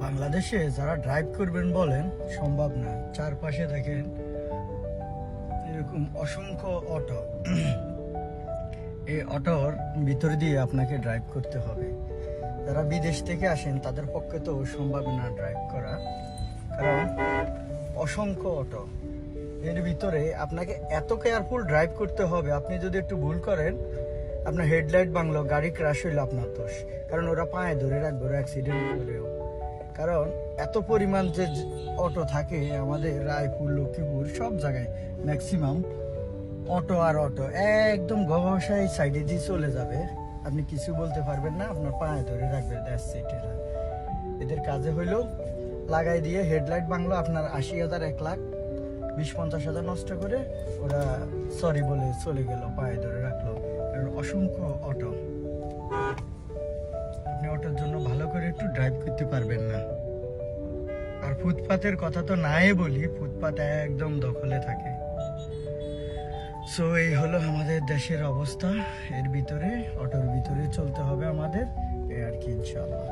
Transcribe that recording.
বাংলাদেশে যারা ড্রাইভ করবেন বলেন সম্ভব না। চারপাশে দেখেন এরকম অসংখ্য অটো। এই অটোর ভিতর দিয়ে আপনাকে ড্রাইভ করতে হবে। যারা বিদেশ থেকে আসেন তাদের পক্ষে তো সম্ভব না ড্রাইভ করা, কারণ অসংখ্য অটো। এর ভিতরে আপনাকে এত কেয়ারফুল ড্রাইভ করতে হবে, আপনি যদি একটু ভুল করেন আপনার হেডলাইট ভাঙলো, গাড়ি ক্র্যাশ হইলো, আপনার দোষ। কারণ ওরা পায়ে ধরে রাখবে, ওরা অ্যাক্সিডেন্ট করেও। কারণ এত পরিমাণ যে অটো থাকে আমাদের রায়পুর, লক্ষ্মীপুর সব জায়গায় ম্যাক্সিমাম অটো আর অটো একদম গহসায় সাইডে দিয়ে চলে যাবে, আপনি কিছু বলতে পারবেন না, আপনার পায়ে ধরে রাখবে। এদের কাজে হইলো লাগাই দিয়ে হেডলাইট ভাঙলো, আপনার 80,000, 1,00,000, 20-50,000 নষ্ট করে ওরা সরি বলে চলে গেল, পায়ে ধরে রাখলো। কারণ অসংখ্য অটো, আপনি অটোর জন্য ভালো করে একটু ড্রাইভ করতে পারবেন না। আর ফুটপাতের কথা তো নাই বলি, ফুটপাত একদম দখলে থাকে। সো এই হলো আমাদের দেশের অবস্থা। এর ভিতরে অটোর ভিতরে চলতে হবে আমাদের, এই আর কি, ইনশাআল্লাহ।